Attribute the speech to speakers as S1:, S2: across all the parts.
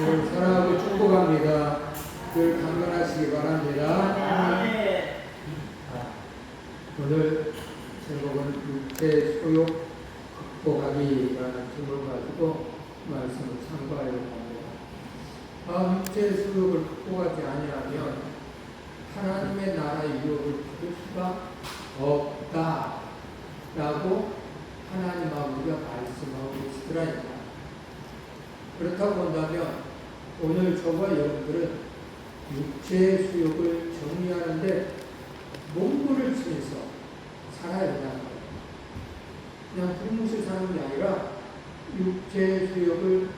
S1: 사랑하고 축복합니다. 늘 강건하시기 바랍니다. 오늘 제목은 육체 소욕 극복하기라는 제목을 가지고 말씀을 참고하려고 합니다. 육체 소욕을 극복하지 아니하면 하나님의 나라의 유혹을 받을 수가 없다라고 하나님하고 우리가 말씀하고 계시더라니까. 그렇다고 본다면 오늘 저와 여러분들은 육체의 수욕을 정리하는데 몸부를 치면서 살아야 된다는 거예요. 그냥 불무시 사는 게 아니라 육체의 수욕을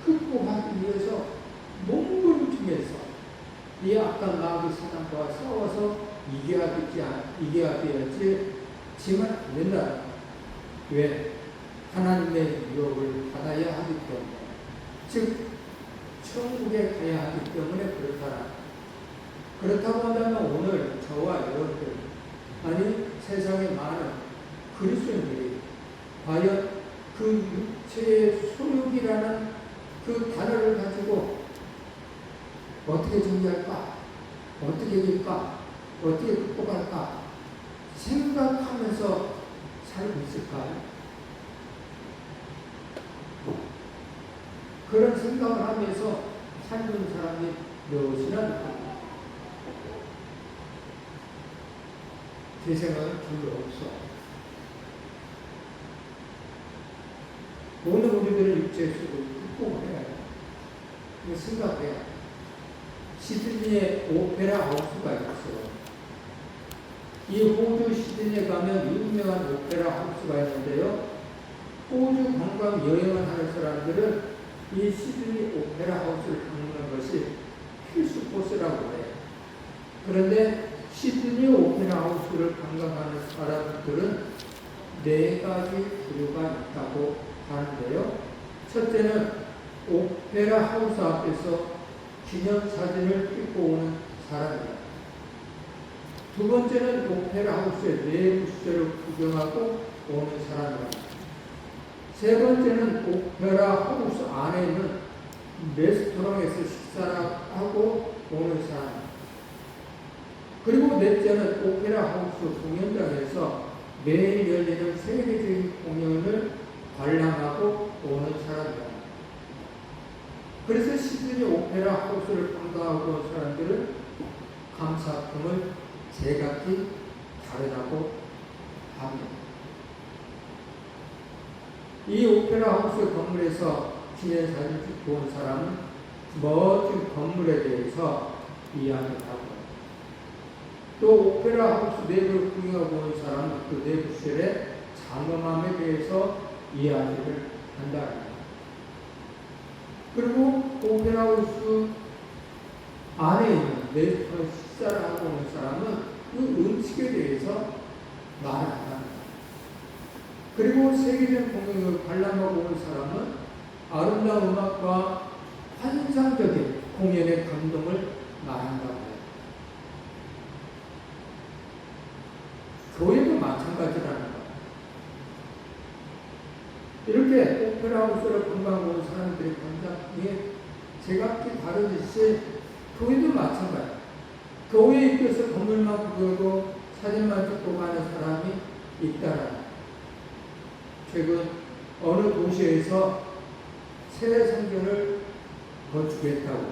S1: 극복하기 위해서 몸부를 치면서 이 악한 마귀 사단과 싸워서 이겨야 되었지 지면 안 된다. 왜? 하나님의 유혹을 받아야 하기 때문에, 즉 천국에 가야 하기 때문에 그렇다. 그렇다고 한다면 오늘 저와 여러분들, 아니 세상의 많은 그리스도인들이 과연 그 육체의 소욕이라는 그 단어를 가지고 어떻게 정리할까? 어떻게 이길까? 어떻게 극복할까? 생각하면서 살고 있을까요? 그런 생각을 하면서 살던 사람이 몇이나 제 생각은 별로 없어. 오늘 우리들은 육체의 수를 극복을 해야 돼. 이거 생각해야 돼. 시드니에 오페라 하우스가 있어요. 이 호주 시드니에 가면 유명한 오페라 하우스가 있는데요. 호주 관광 여행을 하는 사람들은 이 시드니 오페라 하우스를 방문하는 것이 필수 코스라고 해요. 그런데 시드니 오페라 하우스를 관광하는 사람들은 4가지 부류가 있다고 하는데요. 첫째는 오페라 하우스 앞에서 기념사진을 찍고 오는 사람이에요. 두 번째는 오페라 하우스의 내부 시설을 구경하고 오는 사람이에요. 세 번째는 오페라 하우스 안에 있는 레스토랑에서 식사를 하고 오는 사람. 그리고 넷째는 오페라 하우스 공연장에서 매일 열리는 세계적인 공연을 관람하고 오는 사람이다. 그래서 시드니 오페라 하우스를 관광하고 온 사람들은 감사품을 제각기 다르다고 합니다. 이 오페라 하우스 건물에서 기념사진 찍고 온 사람은 멋진 건물에 대해서 이야기를 하고, 또 오페라 하우스 내부를 구경하고 온 사람은 그 내부 시설의 장엄함에 대해서 이야기를 한다. 그리고 오페라 하우스 안에 있는 레스토랑 식사를 하고 오는 사람은 그 음식에 대해서 말한다. 그리고 세계적 공연을 관람하고 오는 사람은 아름다운 음악과 환상적인 공연의 감동을 말한다고 해요. 교회도 마찬가지라는 거예요. 이렇게 오페라 하우스를 관광하고 온 사람들의 감상이 제각기 다르듯이 교회도 마찬가지예요. 교회에 입혀서 건물만 구경하고 사진만 찍고 가는 사람이 있다라는 거예요. 최근 어느 도시에서 새 성전을 건축했다고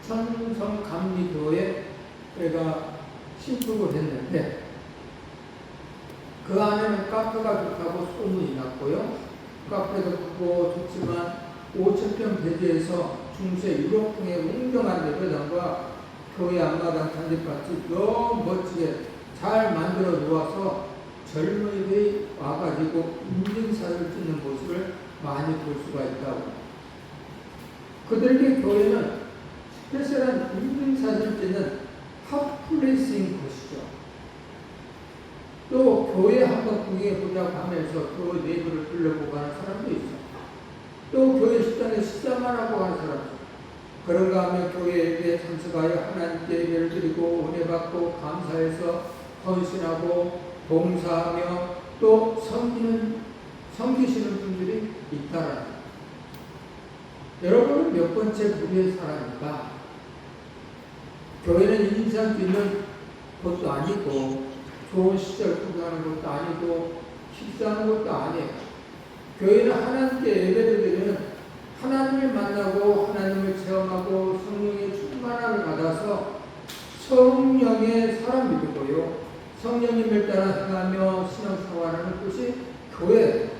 S1: 천성감리교회가 신축을 했는데 그 안에는 카페가 좋다고 소문이 났고요. 카페도 크고 좋지만 5,000평 대지에서 중세 유럽풍의 웅장한 예배당과 교회 앞마당 잔디밭이 너무 멋지게 잘 만들어 놓아서 젊은이들이 와가지고 인증사진을 찍는 모습을 많이 볼 수가 있다고. 그들에게 교회는 스페셜한 인증사진을 찍는 핫플레이스인 것이죠. 또 교회 한번 구경해보자고 하면서 교회 내부를 둘러보고 가는 사람도 있어. 또 교회 식당에 식사만 하고 가는 사람도 있어. 그런가 하면 교회에 참석하여 하나님께 예배를 드리고 은혜 받고 감사해서 헌신하고 봉사하며 또 섬기시는 분들이 있다라는 거예요. 여러분은 몇 번째 부류의 사람인가? 교회는 인상 있는 것도 아니고 좋은 시절 구경하는 것도 아니고 식사하는 것도 아니에요. 교회는 하나님께 예배를 드리는 하나님을 만나고 하나님을 체험하고 성령의 충만함을 받아서 성령의 사람이 되고요. 성령님을 따라 행하며 신앙생활하는 것이 교회.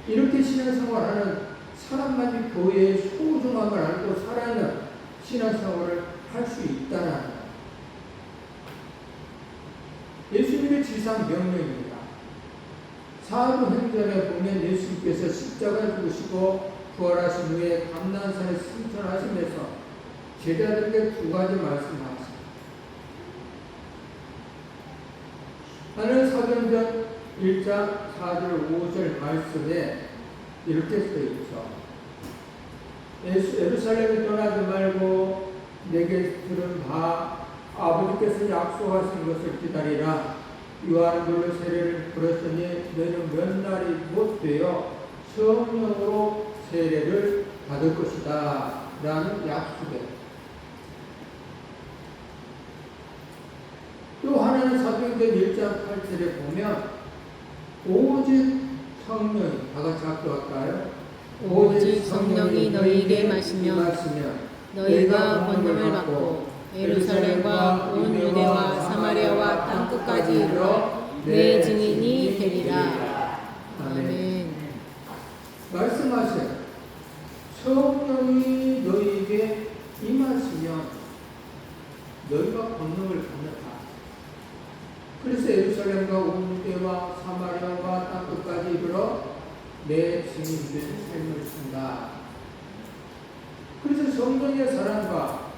S1: 이렇게 신앙생활하는 사람만이 교회의 소중함을 알고 살아있는 신앙생활을 할 수 있다는 거예요. 예수님의 지상 명령입니다. 사도행전에 보면 예수님께서 십자가에 죽으시고 부활하신 후에 감난산에 승천하시면서 제자들에게 두 가지 말씀하셨습니다. 하나는 사도행전 1장 4절 5절 말씀에 이렇게 써 있죠. 예루살렘에 떠나지 말고 내게 들은 바 아버지께서 약속하신 것을 기다리라. 요한불로 세례를 부렸으니 너희는 몇 날이 못 되어 성령으로 세례를 받을 것이다 라는 약속이에요. 또 하나는 사도행전 1장 8절에 보면 오직 성령이, 다 같이 합독할까요?
S2: 오직 성령이 너희에게 마시면 너희가 권능을 받고 예루살렘과 온 유대와 사마리아와 땅끝까지 이르러 내 증인이 되리라. 아멘.
S1: 말씀하세요. 성령이 너희에게 임하시면 너희가 권능을 받는다. 그래서 예루살렘과 온 유대와 사마리아와 땅끝까지 이르러 내 증인된 삶을 쓴다. 그래서 성령의 사람과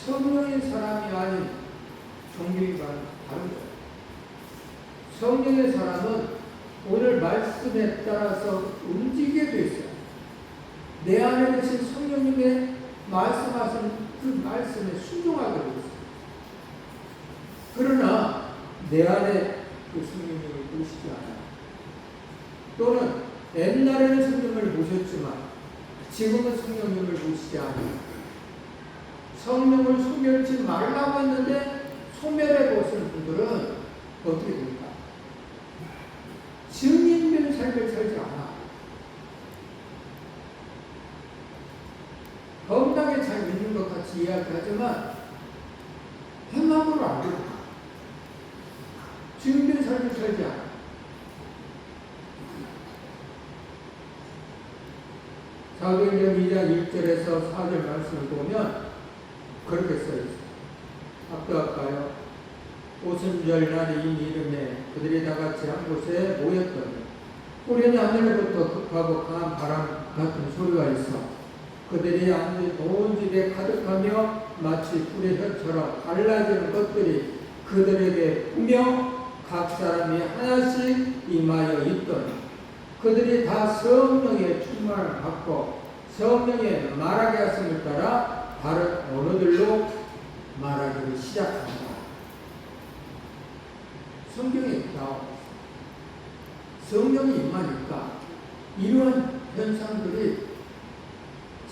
S1: 성령의 사람이 아닌 종교가 다른 거예요. 성령의 사람은 오늘 말씀에 따라서 움직이게 돼 있어요. 내 안에 계신 성령님의 말씀하신 그 말씀에 순종하게 돼 있어요. 그러나 내 안에 그 성령님을 모시지 않아요. 또는 옛날에는 성령을 모셨지만 지금은 성령님을 모시지 않아요. 성령을 소멸치 말라고 했는데 소멸해 보신 분들은 어떻게 될까? 증인된 삶을 살지 않아. 건강에 잘 믿는 것 같이 이야기하지만 행함으로 안 된다. 증인된 삶을 살지 않아. 사도행전 2장 1절에서 4절 말씀을 보면 그렇게 써있어요. 합독할까요? 오순절 날이 이름에 그들이 다 같이 한 곳에 모였더니 우리는 하늘로부터 급하고 강한 바람 같은 소리가 있어 그들이 앉은 온 집에 가득하며 마치 불의 혀처럼 갈라지는 것들이 그들에게 부며 각 사람이 하나씩 임하여 있더니 그들이 다 성령의 충만을 받고 성령의 말하게 하심을 따라 다른 언어들로 말하기를 시작한다. 성경에 나와 성령이 임하니까 이러한 현상들이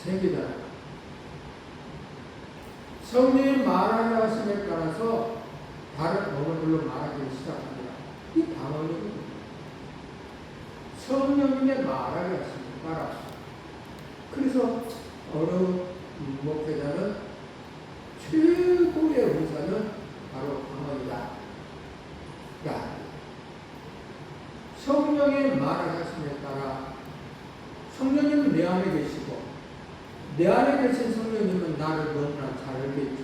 S1: 생기더라. 성령이 말하게 하심에 따라서 다른 언어들로 말하기를 시작합니다. 이 방언이 성령님의 말하게 하심에 따라 그래서 어느 목회자는 최고의 의사는 바로 방언이다. 야, 성령의 말을 하심에 따라 성령님은 내 안에 계시고 내 안에 계신 성령님은 나를 너무나 잘 알겠죠.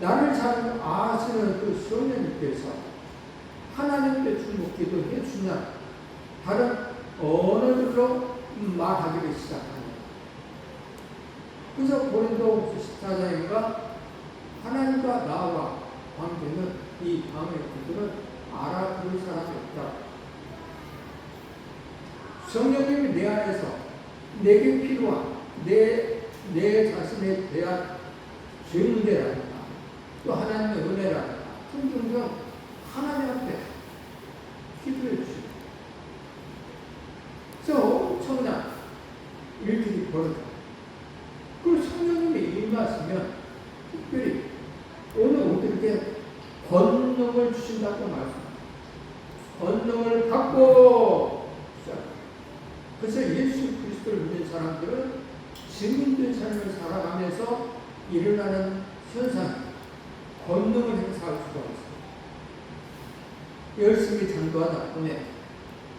S1: 나를 잘 아시는 그 성령님께서 하나님께 주목 기도해 주냐 다른 언어들로 말하기를 시작합니다. 그래서 고린도 14장인가 하나님과 나와 관계는 이 방의 분들은 알아들을 사람이 없다. 성령님이 내 안에서 내게 필요한 내 자신에 대한 증대라든가 또 하나님의 은혜라든가 등등등 하나님한테 기도해 주시고 그래서 엄청난 벌어져. 그리고 성령님이 임하시면 특별히 오늘 우리에게 권능을 주신다고 말씀합니다. 권능을 받고 시작합니다. 그래서 예수 그리스도를 믿는 사람들은 증인된 삶을 살아가면서 일어나는 현상, 권능을 행사할 수가 있습니다. 열심히 전도하다 보면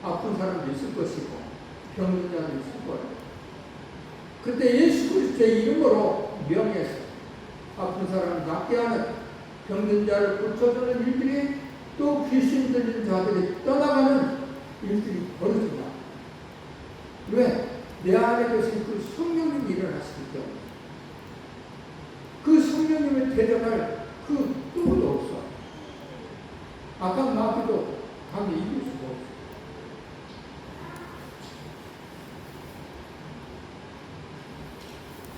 S1: 아픈 사람도 있을 것이고 병든 자도 있을 거예요. 그때 예수 그리스도의 이름으로 명해서 아픈 사람을 낫게 하는, 병든 자를 고쳐주는 일들이, 또 귀신 들린 자들이 떠나가는 일들이 벌어진다. 왜? 내 안에 계신 그 성령님이 일어나시기 때문에. 그 성령님을 대적할 그 누구도 없어. 아까 마귀도 감히 이길 수가 없어.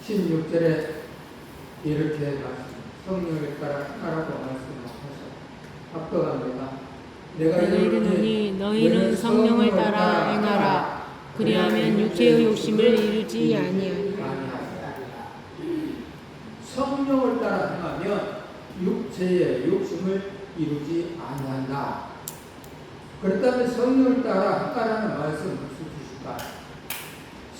S1: 16절에 이렇게 말씀, 성령을 따라 하라고 말씀하셔서 압도합니다. 내가
S2: 이르노니 너희는 성령을 따라 행하라. 그리하면 육체의 욕심을 이루지 아니하리라.
S1: 성령을 따라 행하면 육체의 욕심을 이루지 아니한다. 그렇다면 성령을 따라 행하라는 말씀을 무슨 뜻일까?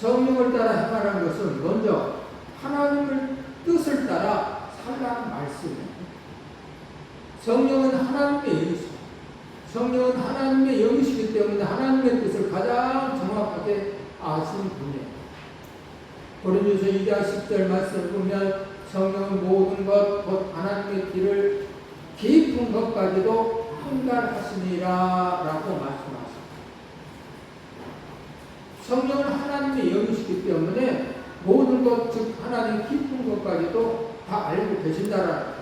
S1: 성령을 따라 행하라는 것은 먼저 하나님의 뜻을 따라 살라는 말씀이에요. 성령은 하나님의 영이시고, 성령은 하나님의 영이시기 때문에 하나님의 뜻을 가장 정확하게 아시는 분이에요. 고린도서 2장 10절 말씀을 보면 성령은 모든 것, 곧 하나님의 길을 깊은 것까지도 판단하시니라 라고 말씀하십니다. 성령은 하나님의 영이시기 때문에 모든 것, 즉 하나님 깊은 것까지도 다 알고 계신다라.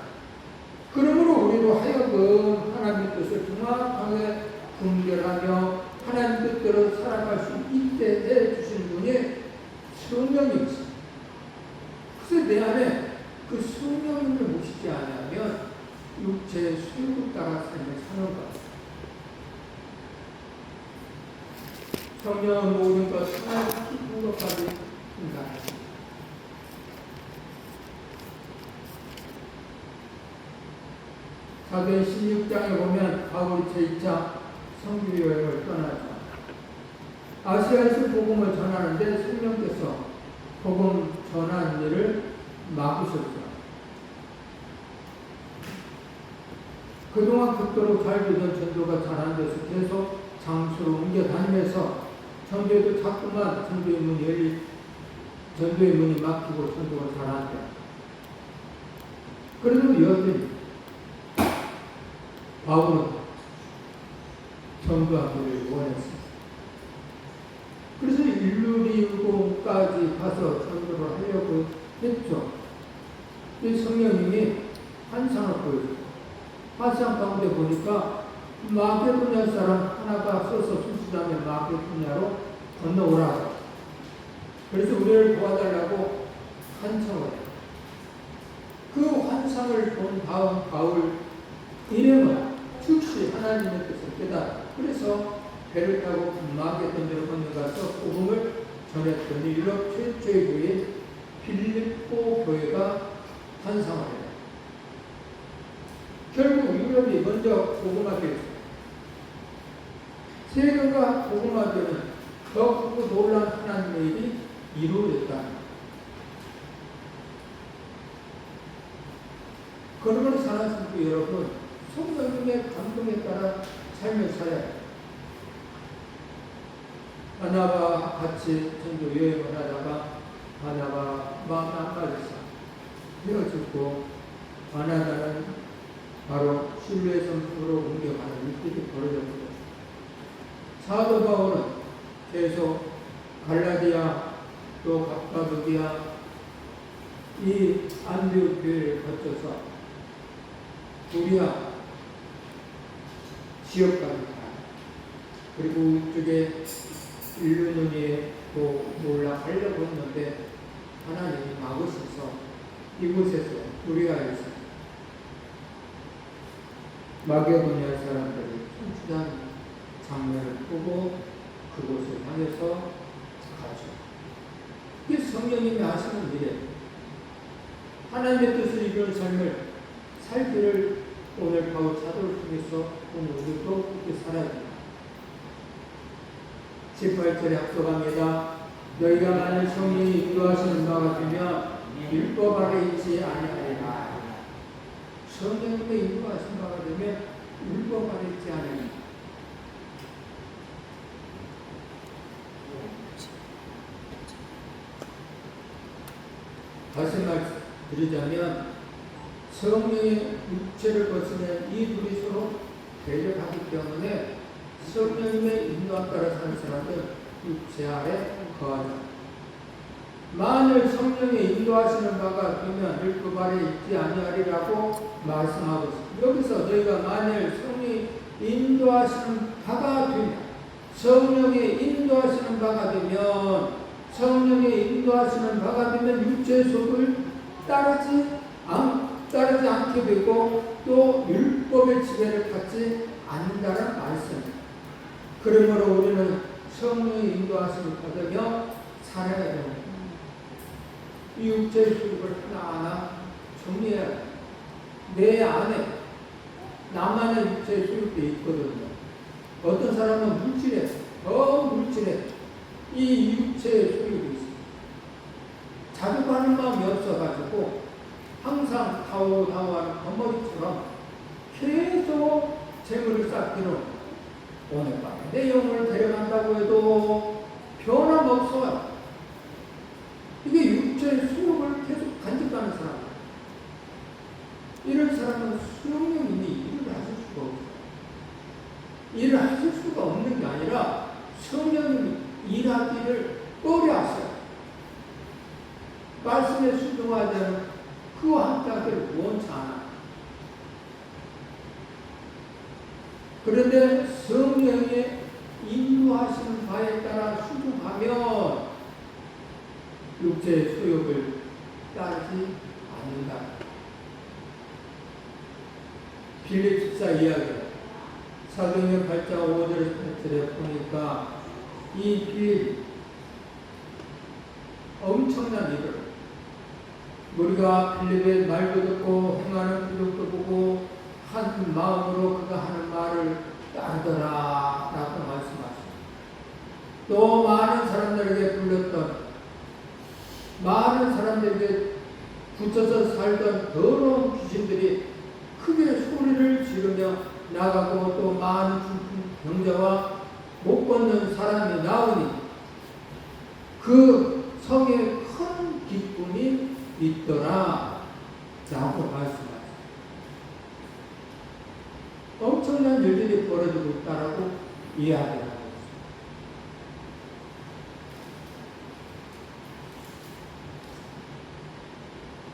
S1: 그러므로 우리도 하여금 하나님의 뜻을 정확하게 분별하며 하나님 뜻대로 살아갈 수 있게 해주신 분이 성령이십니다. 그래서 내 안에 그 성령님을 모시지 않으면 육체의 수욕을 따라 삶을 사는 것. 성령은 모든 것, 하나님 깊은 것까지 인간하십니다. 사도행 16장에 보면 바울이 제2차 선교 여행을 떠나죠. 아시아에서 복음을 전하는데 성령께서 복음 전하는 일을 막으셨죠. 그동안 극도로 잘 되던 전도가 잘 안 돼서 계속 장소로 옮겨 다니면서 전도에도 자꾸만 전도의 문이 막히고 전도가 잘 안 돼. 그래도 여전히 바울은 전도하기를 원했습니다. 그래서 일루리고까지 가서 전도를 하려고 했죠. 이 성령님이 환상을 보여줬어요. 환상 가운데 보니까 마게도냐 사람 하나가 써서 수수자면 마게도냐로 건너오라. 그래서 우리를 도와달라고 환청을 해요. 그 환상을 본 다음 바울 이름은 즉시 하나님의 뜻을 깨달아. 그래서 배를 타고 마게도냐로 건너가서 복음을 전했더니 유럽 최초의 교회 빌립보 교회가 탄생을 해요. 결국 유럽이 먼저 복음화되었어요. 세계가 복음화되는 더 크고 놀라운 하나님의 일이 이루어졌다. 그러므로 사랑하는 여러분, 성령님의 감동에 따라 삶을 살아야 해요. 바나바와 같이 전도 여행을 하다가 바나바 마음 안 맞아서 헤어졌고, 바나바는 바로 신뢰의 성품으로 옮겨가는 일들이 벌어졌고, 사도 바울은 계속 갈라디아 또 갑바도기아 이 안디옥 교회를 거쳐서 우리아 지역까지 가요. 그리고 이쪽에 일루노니에 또 올라가려고 했는데 하나님이 막으셔서 이곳에서 우리아에서 마게도냐 사람들이 춤추는 장면을 보고 그곳을 향해서 가죠. 성령님이 하시는 일에 하나님의 뜻을 이루는 삶을 살기를 오늘 바울 사도를 통해서 오늘 우리도 그렇게 살아야 됩니다. 18절에 합독합니다. 너희가 만일 성령이 인도하시는 바가 되면 율법 아래 있지 아니하리라. 성령님의 인도하신 바가 되면 율법 아래 있지 아니하리라. 다시 말씀드리자면 성령의 육체를 거치는 이 둘이 서로 대립하기 때문에 성령님의 인도함 따라 사는 사람들 육체 아래 거하다. 만일 성령의 인도하시는 바가 되면 율법 아래 있지 아니하리라고 말씀하고 있습니다. 여기서 저희가 만일 성령이 인도하시는 바가 되면 성령의 인도하시는 바가 되면 성령의 인도하시는 바가 되면 육체의 속을 따르지 않게 되고 또 율법의 지배를 받지 않는다는 말씀입니다. 그러므로 우리는 성령의 인도하심을 받으며 살아야 됩니다. 이 육체의 속을 하나하나 정리해야 됩니다. 내 안에 나만의 육체의 속이 있거든요. 어떤 사람은 물질에 이 육체의 소유가 있습니다. 자주 가는 마음이 없어가지고 항상 다오하는 겉머리처럼 계속 재물을 쌓기는 오늘 밤에 내 영혼을 데려간다고 해도 변함없어요. 이게 육체의 수욕을 계속 간직하는 사람. 이런 사람은 성령님이 일을 하실 수가 없어요. 일을 하실 수가 없는 게 아니라 성령님이 일하기를 꺼려하세요. 말씀에 순종하자는 그와 함께 하기를 원치 않아요. 그런데 성령의 인도하시는 바에 따라 순종하면 육체의 소욕을 따르지 않는다. 빌립 집사 이야기 사도행전 8장 5절에 보니까 이 빌립 엄청난 일을 우리가 빌립의 말도 듣고 행하는 기록도 보고 한 마음으로 그가 하는 말을 따르더라 라고 말씀하십니다. 또 많은 사람들에게 불렸던 많은 사람들에게 붙여서 살던 더러운 귀신들이 크게 소리를 지르며 나가고 또 많은 병자와 못 걷는 사람이 나오니 그 성에 큰 기쁨이 있더라 라고 말씀하셨습니다. 엄청난 일들이 벌어지고 있다라고 이야기하고 있습니다.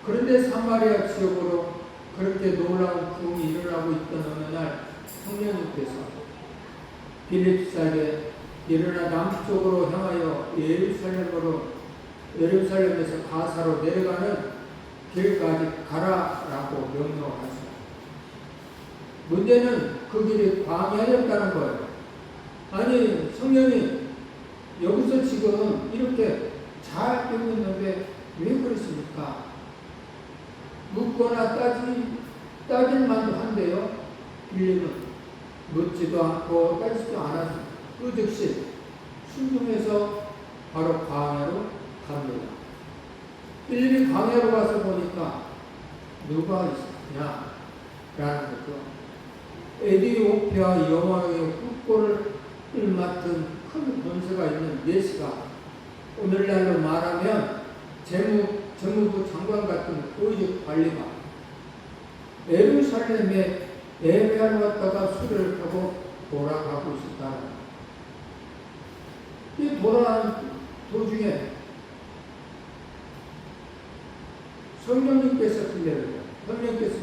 S1: 그런데 사마리아 지역으로 그렇게 놀라운 구름이 일어나고 있던 어느 날 성령님께서 빌립사에게 일어나 남쪽으로 향하여 예루살렘에서 가사로 내려가는 길까지 가라라고 명령하셨습니다. 문제는 그 길이 광야였다는 거예요. 아니 성령님 여기서 지금 이렇게 잘 되고 있는데 왜 그러십니까? 묻거나 따질 만도 한데요. 빌립은 묻지도 않고 따지지도 않았습니다. 그 즉시 순종해서 바로 광야로 갑니다. 빌립이 광야로 가서 보니까 누가 있었냐 라는 거죠. 에디오피아 여왕의 국보를 맡은 큰 권세가 있는 메시가 오늘날로 말하면 재무부 장관 같은 고위직 관리가 예루살렘에 예배하러 왔다가 수레를 타고 돌아가고 있었다. 이 돌아가는 도중에 성령님께서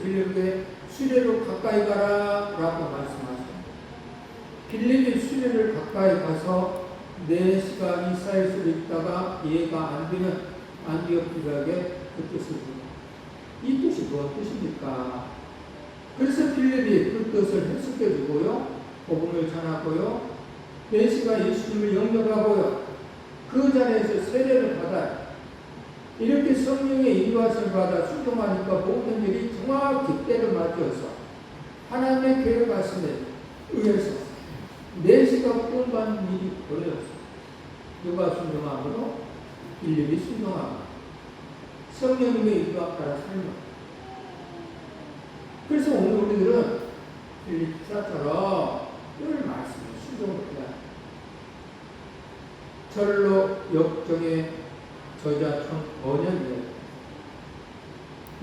S1: 빌립에게 수레로 가까이 가라 라고 말씀하셨습니다. 빌립이 수레를 가까이 가서 4시간 이사에서 있다가 이해가 안 되는 안디옥 교회에게 그 뜻을 묻습니다. 이 뜻이 무슨 뜻입니까? 그래서 빌립이 그 뜻을 해석해 주고요. 복음을 전하고요. 4시간 예수님을 영접하고요. 그 자리에서 세례를 받아요. 이렇게 성령의 인도하심을 받아 순종하니까 모든 일이 정확히 때를 맞춰서 하나님의 계획하심에 의해서 내 시각 구원받는 일이 벌어졌어. 누가 순종함으로? 일일이 순종함으로. 성령님의 인도함 따라 살면. 그래서 오늘 우리들은 필립사처럼 늘 말씀을 순종을 해야 돼. 절로 역정의 저자청 번연이에요.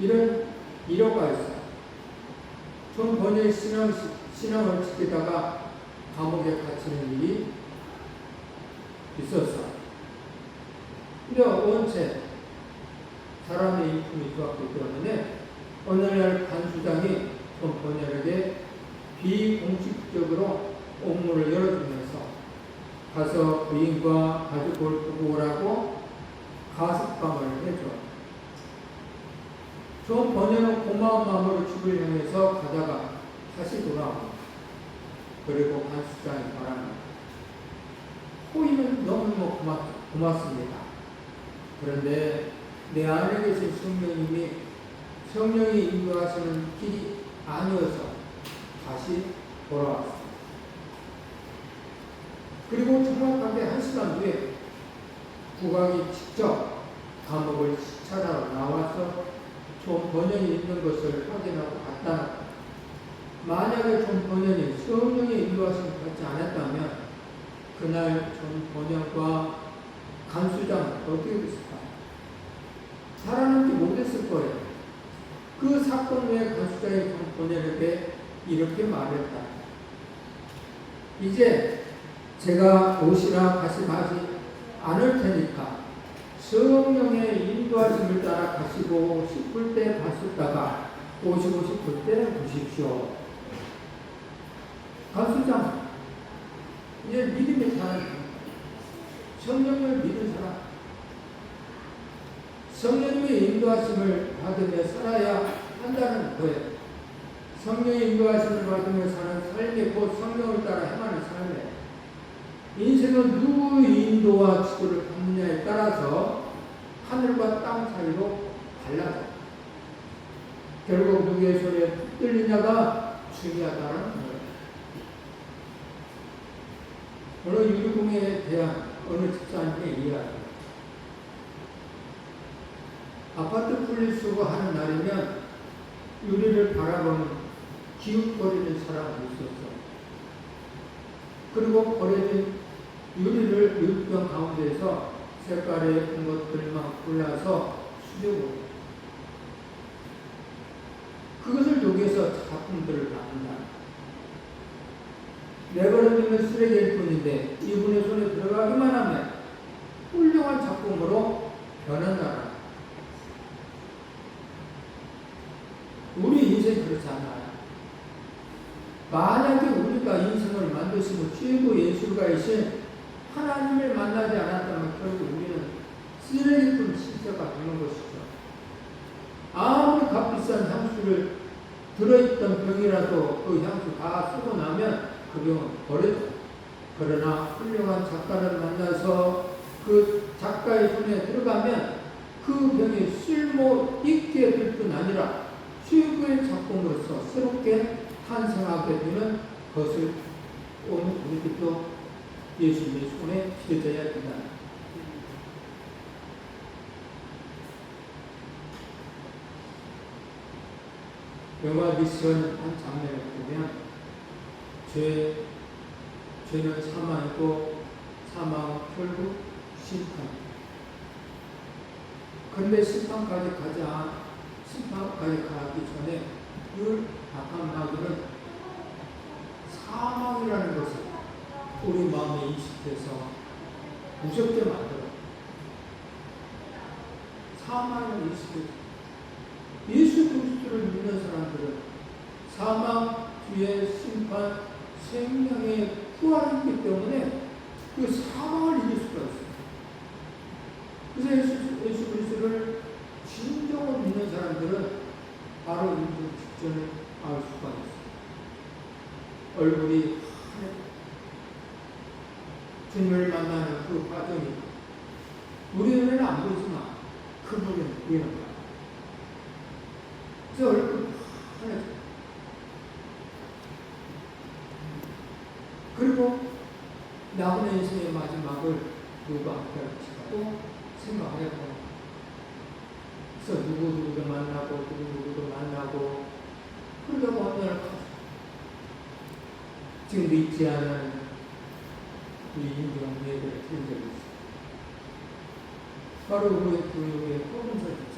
S1: 이런 일화가 있어요. 전 번연이 신앙을 지키다가 감옥에 갇히는 일이 있었어. 근데 원체 사람의 인품이 좋았기 때문에 어느 날 간수장이 전 번연에게 비공식적으로 옥문을 열어주면서 가서 부인과 가족을 보고 오라고 가석방을 해줘. 전 번연은 고마운 마음으로 집을 향해서 가다가 다시 돌아옵니다. 그리고 간수장이 말합니다. 호의는 너무너무 고맙습니다. 그런데 내 안에 계신 성령이 인도하시는 길이 아니어서 다시 돌아왔습니다. 그리고 정확하게 1시간 후에 국왕이 직접 감옥을 찾아러 나와서 전 번연이 있는 것을 확인하고 갔다. 만약에 전 번연이 성령의 인도하심을 받지 않았다면 그날 전 번연과 간수장 어떻게 됐을까요? 살아남지 못했을 거예요. 그 사건 후에 간수장이 전 번연에게 이렇게 말했다. 이제 제가 오시라 다시 가지 않을 테니까 성령의 인도하심을 따라 가시고 싶을 때 가셨다가 오시고 싶을 때 보십시오. 간수장, 이제 믿음의 사람, 성령을 믿는 사람, 성령의 인도하심을 받으며 살아야 한다는 거예요. 성령의 인도하심을 받으며 사는 삶이 곧 성령을 따라 행하는 삶이에요. 인생은 누구의 인도와 지도를 받느냐에 따라서 하늘과 땅 사이로 달라져요. 결국 누구의 손에 붙들리냐가 중요하다는 거예요. 어느 유리공에 대한 어느 집사님의 이야기. 아파트 분리수거 하는 날이면 유리를 바라보는 기웃거리는 사람이 있었어. 그리고 버려진 유리를 유리병 가운데에서 색깔의 예쁜 것들만 골라서 수저고 그것을 여기에서 작품들을 만든다. 내버려두면 쓰레기일 뿐인데 이분의 손에 들어가기만 하면 훌륭한 작품으로 변한다. 우리 인생이 그렇지 않아요. 만약에 우리가 인생을 만드시고 최고 예술가이신 하나님을 만나지 않았다면 결국 우리는 쓰레기뿐 신세가 되는 것이죠. 아무리 값비싼 향수를 들어있던 병이라도 그 향수 다 쓰고 나면 그 병은 버려져. 그러나 훌륭한 작가를 만나서 그 작가의 손에 들어가면 그 병이 쓸모 있게 될 뿐 아니라 최고의 작품으로서 새롭게 탄생하게 되는 것을 오늘 우리들도 예수님의 손에 쥐어져야 된다. 영화 미션 한 장면을 보면 죄는 사망이고 사망은 결국 심판. 그런데 심판까지 가기 전에 그 악한 마귀는 사망이라는 것을 우리 마음에 인식해서 무섭게 만들어. 사망을 인식해서 예수 그리스도를 믿는 사람들은 사망 뒤에 심판, 생명의 부활이기 때문에 그 사망을 이길 수가 있어요. 그래서 예수 그리스도를 진정으로 믿는 사람들은 바로 인생 직전에 알 수가 있어요. 얼굴이 하얗고 주님을 만나는 그 과정이 우리 눈에는 안 보이지만 그 그분은 보이는 거야. 저 얼굴 하얘져. 그리고 나그네 인생의 마지막을 누가 함께 할지도 생각해보고, 그래서 누구도 만나고 누구도 만나고 그러다가 어느 날 지금도 잊지 않은 이 인정 예배를 드린 적이 있어요. 바로 우리의 허금서 집사.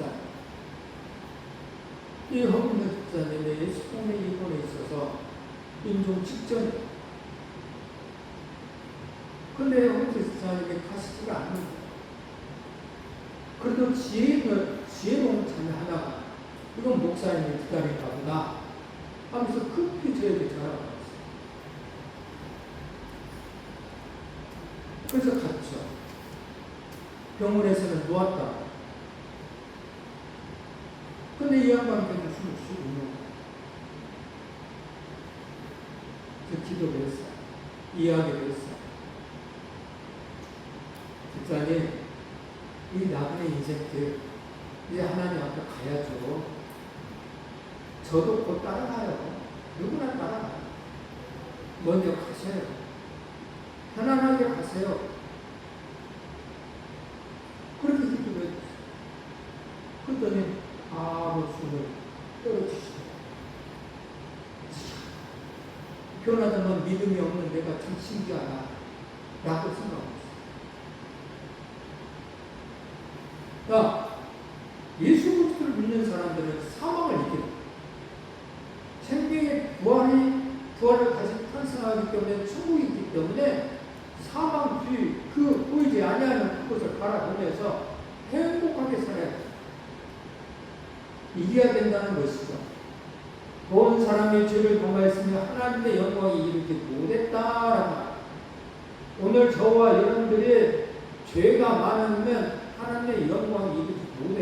S1: 이 허금서 집사님의 예수님의 일본에 있어서 임종 직전이에요. 근데 허금서 집사님이 가시지가 않는 거예요. 그래도 지혜로운 자매 하나가 이건 목사님이 기다린가 보다 하면서 급히 저에게 전화가 왔어요. 그래서 갔죠. 병원에서는 누웠다. 근데 이 양반이 그냥 숨을 쉬고 있는 거예요. 그 기도를 했어요. 이야기를 했어요. 집사님, 이 나그네 인생길 이제 하나님 앞에 가야죠. 저도 곧 따라가요. 누구나 따라가요. 먼저 가세요. 편안하게 가세요. 그렇게 기도를 했어요. 그랬더니 아무 숨을 떨어지시더라고요. 변하다만 믿음이 없는 내가 참 신기하다 라고 생각했어요. 예수 그리스도를 믿는 사람들은 사망을 이긴다. 생명의 부활을 다시 탄생하기 때문에 천국이 있기 때문에 사망 뒤 그 보이지 아니하는 그것을 바라보면서 행복하게 살아야 돼. 이겨야 된다는 것이죠. 온 사람이 죄를 범하였으며 하나님의 영광이 이르지 못했다라고. 오늘 저와 여러분들이 죄가 많으면 하나님의 영광이 이르지 못해.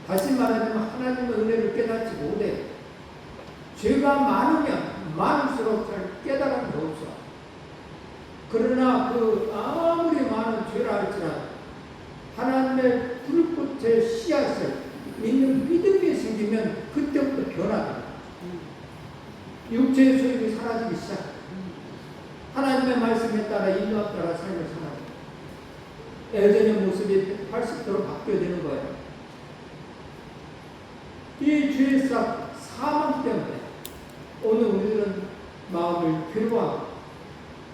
S1: 다시 말하자면 하나님의 은혜를 깨닫지 못해. 죄가 많으면 많을수록 잘 깨달음이 없어. 그러나 아무리 많은 죄라 할지라도 하나님의 불꽃의 씨앗을 믿는 믿음이 생기면 그때부터 변화된다. 육체의 소욕이 사라지기 시작해. 하나님의 말씀에 따라 인도에 따라 삶을 살아야 돼. 예전의 모습이 80도로 바뀌어야 되는 거예요. 이 죄의 사망 때문에 오늘 우리들은 마음을 괴로워하고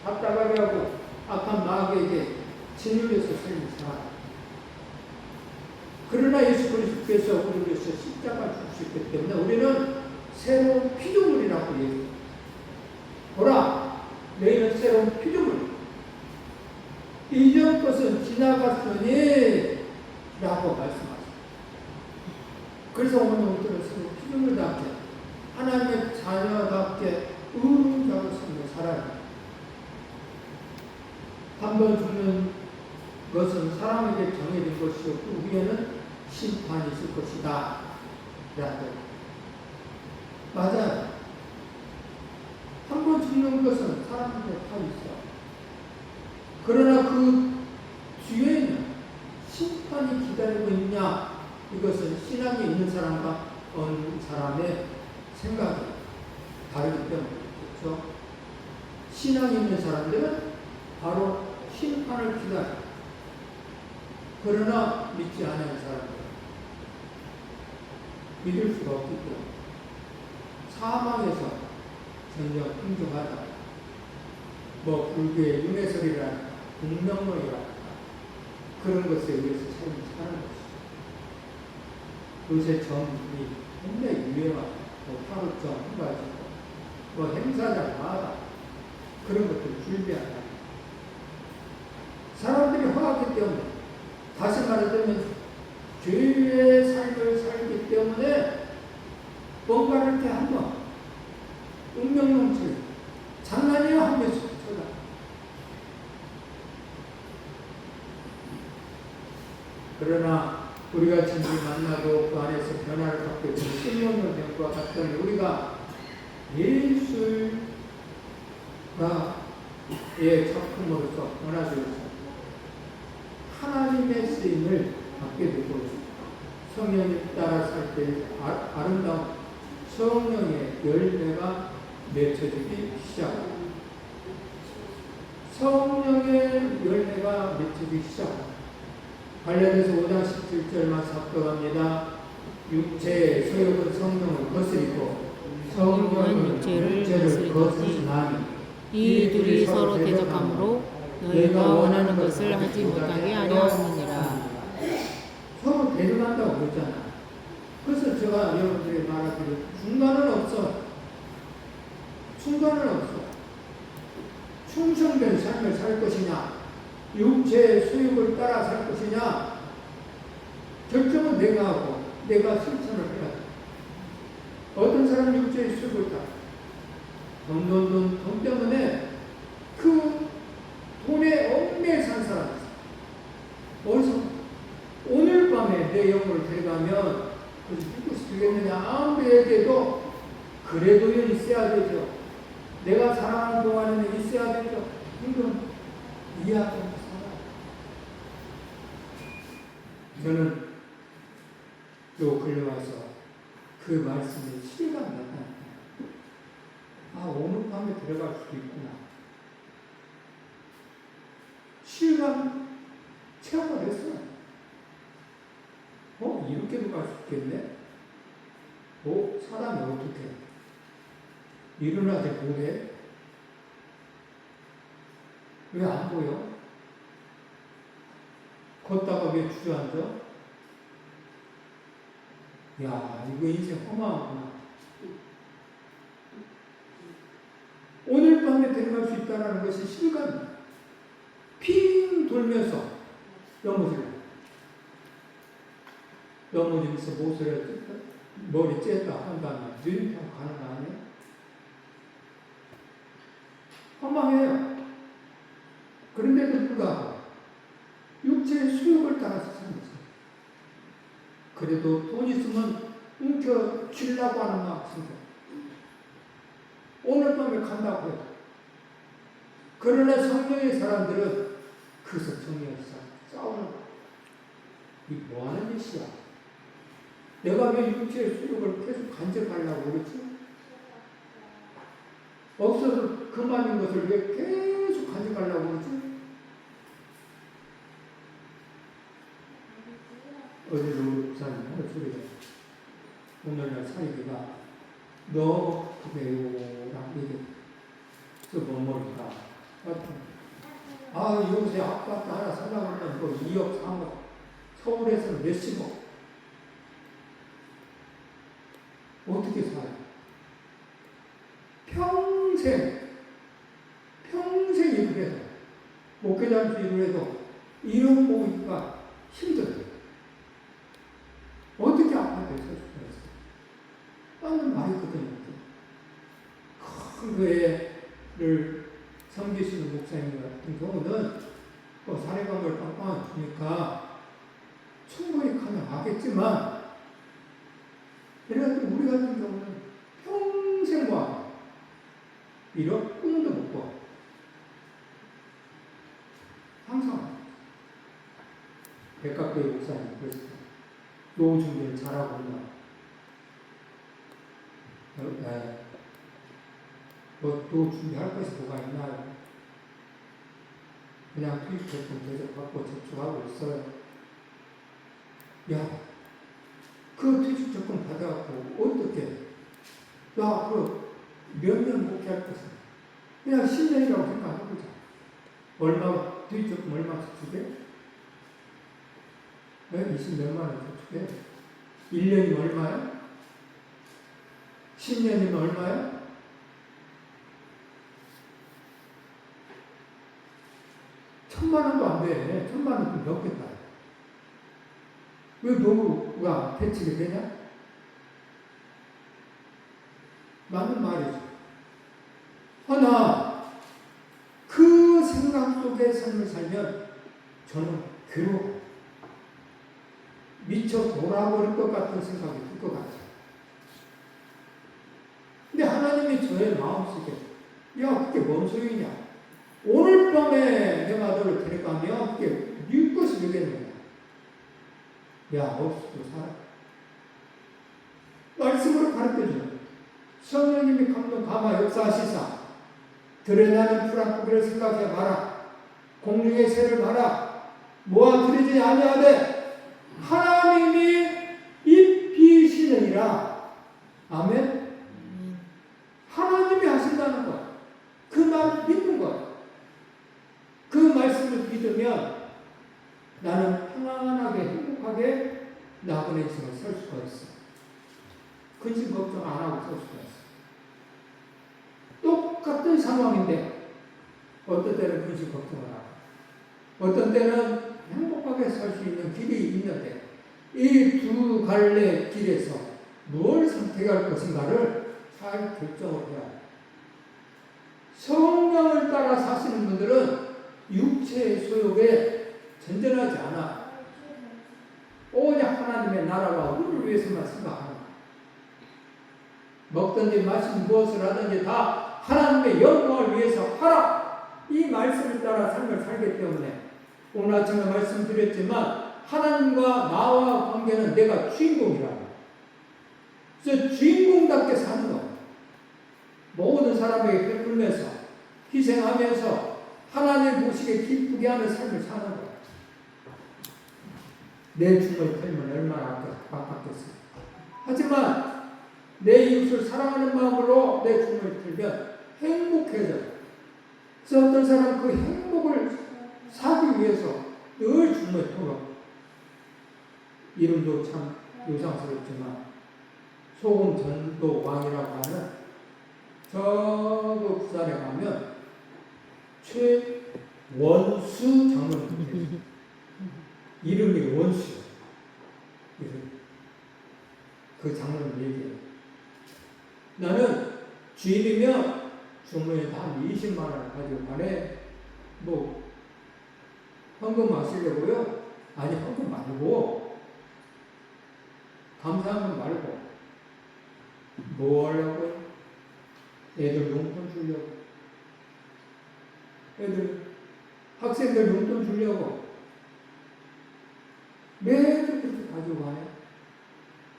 S1: 답답하게 하고 악한 마귀에게 진흙에서 삶을 살아요. 그러나 예수 그리스도께서 우리를 위해서 십자가를 죽으셨기 때문에 우리는 새로운 피조물이라고 얘기해요. 보라, 너희는 새로운 피조물. 이전 것은 지나갔으니 라고 말씀하셨어요. 그래서 오늘 우리들은 새로운 피조물답게 하나님의 자녀답게 의로운 삶을 살아야 합니다. 한번 죽는 것은 사람에게 정해진 것이요 그 위에는 심판이 있을 것이다 라고. 맞아요. 한번 죽는 것은 사람에게 다 있어. 그러나 그 뒤에는 심판이 기다리고 있냐, 이것은 신앙이 있는 사람과 없는 사람의 생각이 다르기 때문에 그렇죠. 신앙이 있는 사람들은 바로 심판을 기다려. 그러나 믿지 않는 사람들은 믿을 수가 없기 때문에 사망에서 전혀 흥정하다. 불교의 윤회설이라든가 공명론이라든가 그런 것에 의해서 삶을 사는 것이죠. 요새 점이 굉장히 유행하고 하루점 해가지고 행사장마다 그런 것들을 준비한다. 사람들이 허하기 때문에, 다시 말하자면 죄의 삶을 살기 때문에 뭔가를 이렇게 한번 운명론처럼 장난이야 하면서 쳐다. 그러나 우리가 진리를 만나고 그 안에서 변화를 받게 되는 신령론과 같은 우리가 예술가 의 작품으로서 변화되어서 하나님의 쓰임을 받게 되고 성령님 따라 살 때 아름다운 성령의 열매가 맺혀지기 시작합니다. 성령의 열매가 맺히기 시작합니다. 갈라디아서 5장 17절만 삽독합니다. 육체의 소욕은 성령을 거스리고 성령은 육체를 거스리나니
S2: 이 둘이 서로 대적하므로 너희가 원하는 것을 하지 못하게 하려 함이니라.
S1: 서로 대적한다고 그랬잖아. 그래서 제가 여러분들이 말하기를 중간은 없어. 중간은 없어. 충성된 삶을 살 것이냐, 육체의 수욕을 따라 살 것이냐, 결정은 내가 하고 내가 실천을 해야 돼. 어떤 사람은 육체의 수욕을 따라 돈 때문에 그 돈에 얽매여 산 사람이 있어. 어디서 오늘 밤에 내 영혼을 데려가면 죽고 되겠느냐 아무리 얘기해도 그래도 있어야 되죠. 내가 사랑하는 동안에는 있어야 되죠. 이건 이해하고 살아. 저는 요 근래 와서 그 말씀이 실감이 났다. 아, 오늘 밤에 들어갈 수도 있구나. 실감 체험을 했어. 이렇게도 갈 수 있겠네? 사람이 어떻게 일어나지 못해? 왜 안 보여? 걷다가 왜 주저앉아? 야, 이거 인생 허망하구나. 오늘 밤에 데려갈 수 있다는 것이 실감이야. 핑 돌면서 넘어지면서 못을 머리 쬐다 한다면 느림탕 가는 거 아니야? 허망해요. 그런데도 불구하고 육체의 수욕을 따라서 사는 거죠. 그래도 돈 있으면 움켜쥐려고 하는 마음 생겨. 오늘 밤에 간다고 해도. 그러나 성령의 사람들은 그래서 정리해서 싸우는 거야. 이 뭐하는 짓이야? 내가 왜 육체의 수욕을 계속 간접하려고 그러지? 없어서 그만인 것을 왜 계속 간접하려고 그러지? 어제도 목사님 하는 소리가 오늘날 사이비가 너무 그래요라고 얘기해. 그래서 뭐니까 요새 아파트 하나 살라고 하면 2억 3억 서울에서는 몇십억 어떻게 살아요? 평생 일을 해도 목회자로서 일을 해도 이런 보니까 힘들어요. 어떻게 아파트에 살 수가 있어요? 하는 말이 있거든요. 큰 교회를 섬기시는 목사님 같은 경우는 사례관을 빵빵 주니까 충분히 가능하겠지만 그래도 우리 같은 경우는 평생 봐. 이런 꿈도 못 꿔. 항상 백각교회 목사님 그랬어요. 노후 준비를 잘하고 있나. 또 준비할 것이 뭐가 있나요? 그냥 투입 제품 대접받고 접촉하고 있어요. 야, 그 투입 제품 받아갖고 어떻게? 몇 년 목회할 것은 그냥 10년이라고 생각해보자. 얼마 투입 제품 얼마 저축해? 20몇만 원 저축해. 1년이면 얼마야? 10년이면 얼마야? 1,000만 원도 안 돼. 1,000만 원 좀 넘겠다. 왜 노후가 대책이 되냐? 맞는 말이죠. 하나, 그 생각 속의 삶을 살면 저는 괴로워. 미쳐 돌아버릴 것 같은 생각이 들 것 같아요. 근데 하나님이 저의 마음속에, 그게 뭔 소용이냐? 오늘 밤에 내가 너를 데려가면 그게 네 것이 되겠는 거야. 야, 없어도 살아. 말씀으로 가르쳐줘요. 성령님이 감동 감화 역사하시사 들여다는 풀한 고기를 생각해 봐라. 공중의 새를 봐라. 모아들이지 아니하되 하나님이 입히시느니라. 아멘. 하나님이 하신다는 것. 그 말을 믿는 것. 그 말씀을 믿으면 나는 평안하게 행복하게 나그네 인생을 살 수가 있어. 근심 걱정 안 하고 살 수가 있어. 똑같은 상황인데 어떤 때는 근심 걱정을 하고 어떤 때는 행복하게 살 수 있는 길이 있는데 이 두 갈래 길에서 뭘 선택할 것인가를 잘 결정을 해야 해. 성령을 따라 사시는 분들은 육체의 소욕에 전전하지 않아. 오직 하나님의 나라와 의를 위해서만 생각하는 거야. 먹든지 마시든 무엇을 하든지 다 하나님의 영광을 위해서 하라. 이 말씀을 따라 삶을 살기 때문에 오늘 아침에 말씀드렸지만 하나님과 나와 관계는 내가 주인공이라고. 그래서 주인공답게 사는 거야. 모든 사람에게 베풀면서 희생하면서 하나님 보시기에 기쁘게 하는 삶을 사는 거야. 내 주먹을 털면 얼마나 아깝겠어. 하지만 내 이웃을 사랑하는 마음으로 내 주먹을 털면 행복해져. 그래서 어떤 사람은 그 행복을 사기 위해서 늘 주먹을 털어. 이름도 참 요상스럽지만 소금 전도 왕이라고 하는 저 부산에 가면 최원수 장로님 이름이 원수요. 그 장로님 얘기해요. 나는 주일이면 주머니에 한 20만 원을 가지고 가네. 뭐 헌금 마시려고요? 아니 헌금 말고 감사하면 말고 뭐 하려고요? 애들 용돈 주려고. 애들 학생들 용돈 주려고. 매주 그렇게 가지고 가네.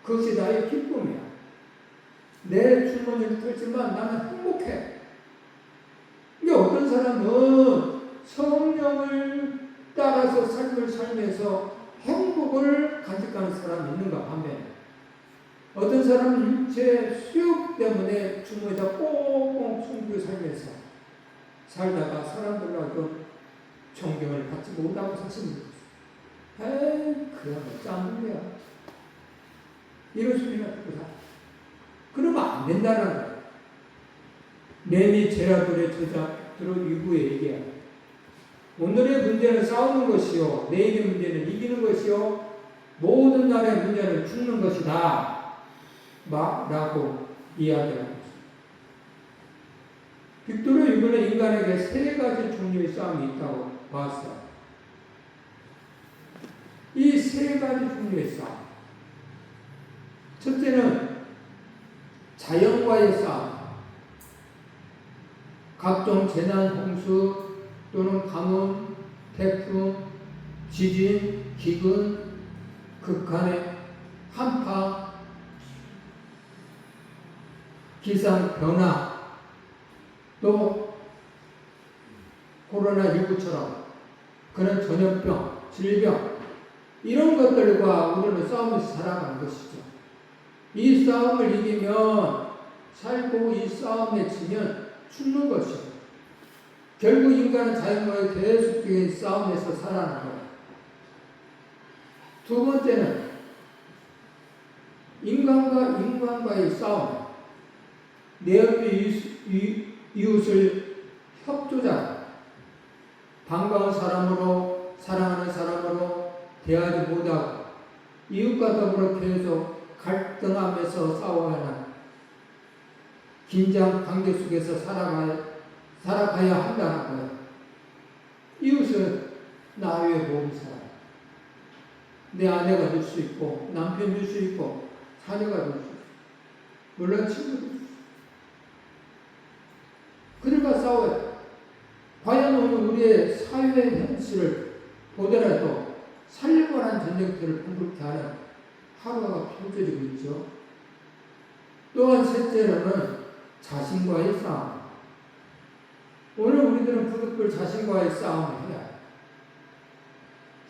S1: 그것이 나의 기쁨이야. 내 주머니를 털지만 나는 행복해. 근데 어떤 사람은 성령을 따라서 삶을 살면서 행복을 간직하는 사람이 있는가 반면에 어떤 사람은 육체 수욕 때문에 주머니에다 꽁꽁 숨기고 살면서 살다가 사람들하고 존경을 받지 못하고 사십니다. 에이, 그야말로 짱이야. 이런 소리나 듣고 살. 그러면 안 된다는 거야. 내미 제라돌의 저작들을 일부에 얘기해요. 오늘의 문제는 싸우는 것이요. 내일의 문제는 이기는 것이요. 모든 날의 문제는 죽는 것이다. 라고 이야기하고 있습니다. 빅토르 이번에 인간에게 세 가지 종류의 싸움이 있다고 봤어요. 이 세 가지 종류의 싸움. 첫째는 자연과의 싸움. 각종 재난, 홍수 또는 가뭄, 태풍, 지진, 기근, 극한의 한파, 기상 변화, 또 코로나19처럼 그런 전염병, 질병 이런 것들과 우리는 싸우면서 살아가는 것이죠. 이 싸움을 이기면 살고 이 싸움에 지면 죽는 것이죠. 결국 인간은 자연과의 계속적인 싸움에서 살아나는 거예요. 두 번째는 인간과 인간과의 싸움. 내 옆에 이웃을 협조자, 반가운 사람으로, 사랑하는 사람으로 대하지 못하고 이웃과 더불어 계속 갈등하면서 싸워야 긴장 관계 속에서 살아가야 한다는 거예요. 이웃은 나 위에 모든 사람. 내 아내가 될 수 있고, 남편이 될 수 있고, 자녀가 될 수 있고, 물론 친구도 될 수 있고. 그들과 싸워요. 과연 오늘 우리의 사회 현실을 보더라도 살려고 살벌한 전쟁터를 풍부케 하는 하루가 펼쳐지고 있죠. 또한 셋째로는 자신과의 싸움. 오늘 우리들은 부득불 자신과의 싸움을 해야 해요.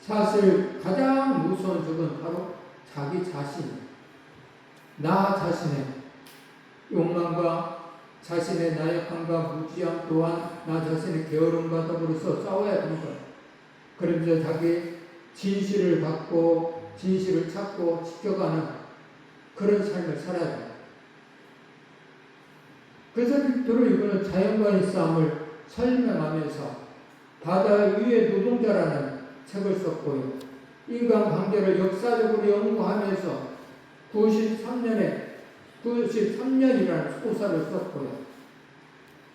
S1: 사실 가장 무서운 적은 바로 자기 자신, 나 자신의 욕망과 자신의 나약함과 무지함 또한 나 자신의 게으름과 더불어서 싸워야 하는 것. 그러면서 자기 진실을 갖고 진실을 찾고 지켜가는 그런 삶을 살아야 돼요. 그래서 빅토르 이거는 자연과의 싸움을 설명하면서 바다 위의 노동자라는 책을 썼고요. 인간관계를 역사적으로 연구하면서 93년이라는 소설을 썼고요.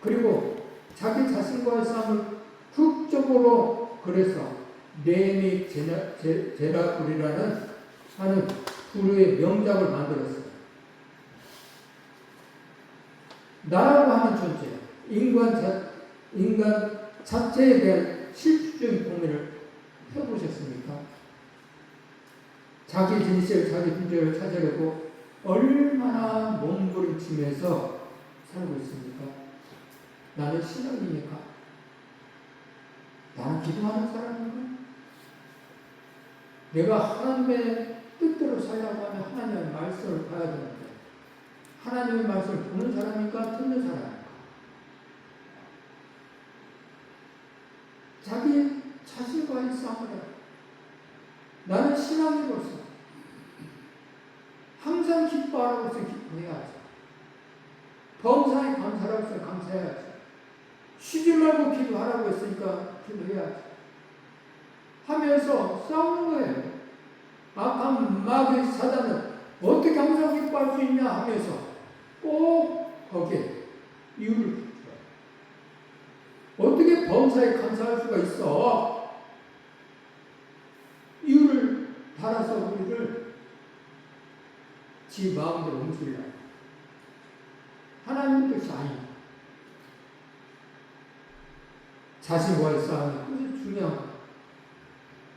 S1: 그리고 자기 자신과의 싸움을 극적으로 그래서 네미 제라툴이라는 하는 부류의 명작을 만들었어요. 나라고 하는 존재, 인간 자체에 대한 실질적인 고민을 해보셨습니까? 자기 진실, 자기 존재를 찾으려고 얼마나 몸부림치면서 살고 있습니까? 나는 신앙이니까? 나는 기도하는 사람인가? 내가 하나님의 뜻대로 살려고 하면 하나님의 말씀을 봐야 되는데 하나님의 말씀을 보는 사람인가? 듣는 사람인가? 자기 자신과의 싸움을 해요. 나는 신앙인으로서 항상 기뻐하라고 해서 기뻐해야지. 범사에 감사하라고 해서 감사해야지. 쉬지 말고 기도하라고 했으니까 기도해야지. 하면서 싸우는 거예요. 악한 마귀 사단은 어떻게 항상 기뻐할 수 있냐 하면서 꼭 거기에 이유를 붙여요. 어떻게 범사에 감사할 수가 있어? 이유를 달아서 우리를 지 마음대로 움직이려고. 하나님의 뜻이 아닙니다. 자신과의 싸움이 그것이 중요한 거예요.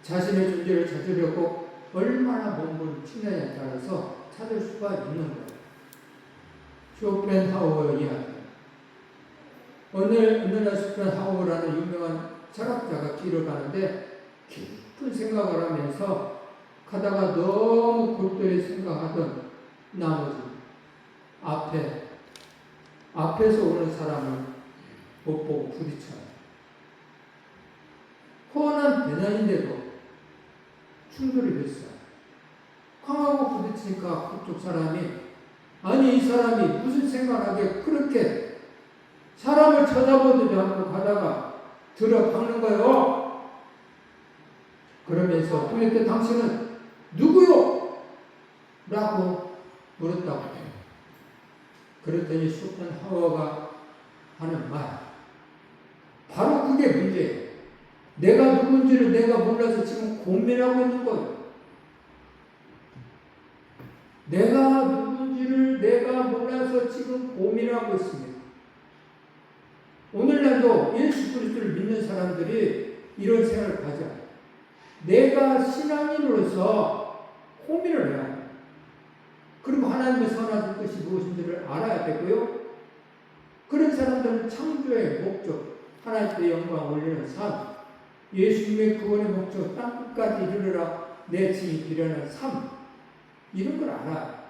S1: 자신의 존재를 찾으려고 얼마나 몸을 치느냐에 따라서 찾을 수가 있는 거예요. 쇼펜하우어 이야기. 오늘날 쇼펜하우어라는 유명한 철학자가 길을 가는데 깊은 생각을 하면서 가다가 너무 골똘히 생각하던 나머지 앞에서 오는 사람을 못 보고 부딪혀요. 훤한 배난인데도 충돌이 됐어요. 황하고 부딪히니까 그쪽 사람이 아니 이 사람이 무슨 생각하게 그렇게 사람을 쳐다보지도 않고 가다가 들어박는 거예요. 그러면서 도대체 당신은 누구요? 라고 물었다고 해요. 그랬더니 쇼펜하우어가 하는 말 바로 그게 문제예요. 내가 누군지를 내가 몰라서 지금 고민하고 있는 거예요. 내가 누군지를 내가 몰라서 지금 고민하고 있습니다. 오늘날도 예수 그리스도를 믿는 사람들이 이런 생각을 가져요. 내가 신앙인으로서 고민을 해야 해요. 그리고 하나님의 선하신 뜻이 무엇인지를 알아야 되고요. 그런 사람들은 창조의 목적, 하나님의 영광 올리는 삶, 예수님의 구원의 목적 땅끝까지 이르러라 내 짐이 비려는 삶 이런 걸 알아요.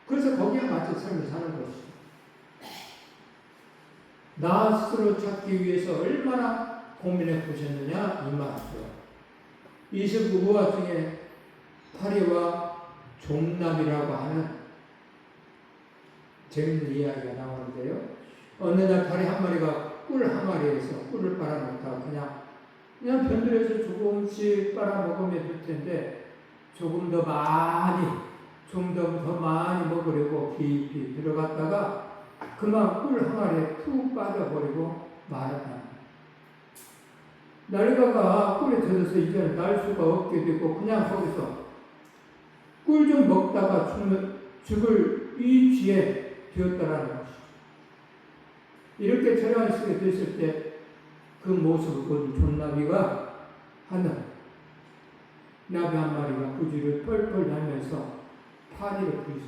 S1: 그래서 거기에 맞춰 삶을 사는 것이죠. 나 스스로 찾기 위해서 얼마나 고민해 보셨느냐 이 말이죠. 29부화 중에 파리와 종남이라고 하는 재밌는 이야기가 나오는데요. 어느 날 파리 한 마리가 꿀 항아리에서 꿀을 빨아먹다가 그냥 변두리에서 조금씩 빨아먹으면 될 텐데 조금 더 많이 좀 더 많이 먹으려고 깊이 들어갔다가 그만 꿀 항아리에 푹 빠져버리고 말았다. 날가가 꿀에 젖어서 이제는 날 수가 없게 되고 그냥 거기서 꿀 좀 먹다가 죽을 위치에 되었다라는 것이죠. 이렇게 처량한 시기에 됐을 때 그 모습을 본 존나비가 하는 나비 한 마리가 그 뒤를 펄펄 날면서 파리를 부르시.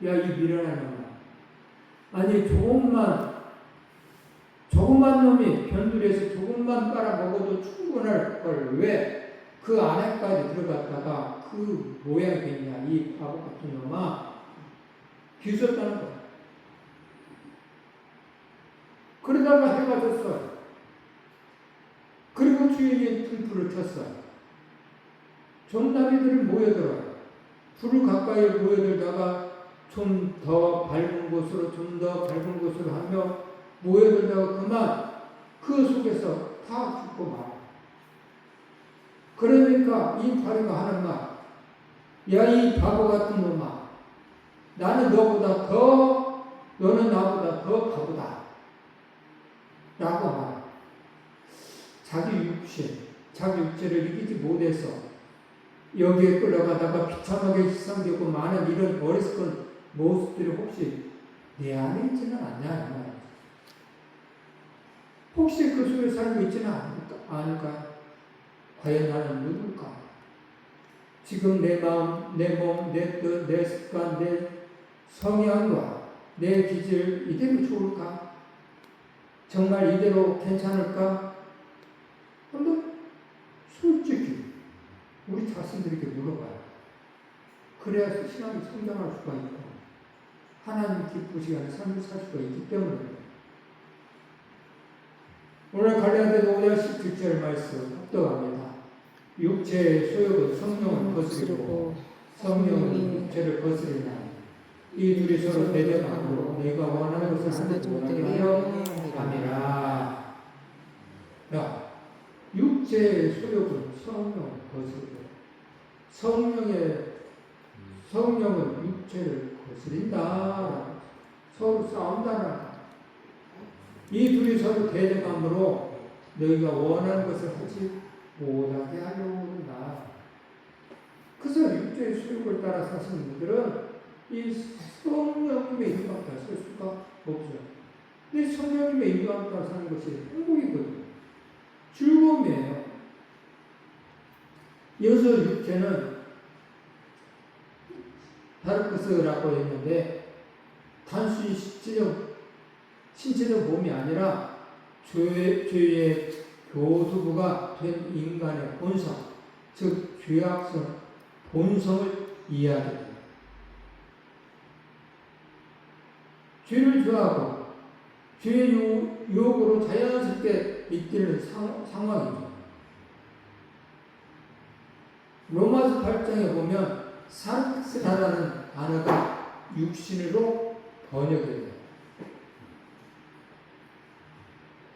S1: 야, 이 미련한 놈아. 아니, 조금만 놈이 변두리에서 조금만 빨아먹어도 충분할 걸 왜 그 안에까지 들어갔다가 그 모양이 됐냐, 이 바보 같은 놈아. 비웃었다는 거야. 그러다가 해가 졌어요. 그리고 주인이 등불을 켰어요. 좀나비들이 모여들어요. 불을 가까이 모여들다가 좀 더 밝은 곳으로 하며 모여들다가 그만 그 속에서 다 죽고 말아요. 그러니까 이 파리가 하는 말, 야, 이 바보 같은 놈아, 너는 나보다 더 바보다 라고 말해요. 자기 육체를 이기지 못해서 여기에 끌려가다가 비참하게 희생되고 많은 이런 어리석은 모습들이 혹시 내 안에 있지는 않냐? 혹시 그 속에 살고 있지는 않을까? 과연 나는 누굴까? 지금 내 마음, 내 몸, 내 뜻, 내 습관, 내 성향과 내 기질 이대로 좋을까? 정말 이대로 괜찮을까? 한번 솔직히 우리 자신들에게 물어봐요. 그래야 신앙이 성장할 수가 있고 하나님 기쁘시게 하는 삶을 살 수가 있기 때문에 오늘 갈라디아서 5장 17절 말씀 합독합니다. 육체의 소욕은 성령을 거스르고 성령은 육체를 거스르나 이 둘이 서로 대적하므로 내가 원하는 것을 하지 못하게 하려 함이라. 야, 육체의 소욕은 성령을 거스르고 성령은 육체를 거스린다. 서로 싸운다는 이 둘이 서로 대적함으로 너희가 원하는 것을 하지 못하게 하려고 한다. 그래서 육체의 소욕을 따라 사시는 분들은 이 성령님의 인도함 따라 살 수가 없죠. 근데 성령님의 인도함 따라 사는 것이 행복이거든요. 즐거움이에요. 여기서 육체는 다르크스라고 했는데 단순히 신체적 몸이 아니라 죄의 교두부가 된 인간의 본성, 즉 죄악성 본성을 이해하게 됩니다. 죄를 좋아하고 죄의 유혹으로 자연스럽게 이끌리는 상황이죠. 로마서 8장에 보면 사르스라는 단어가 육신으로 번역돼요.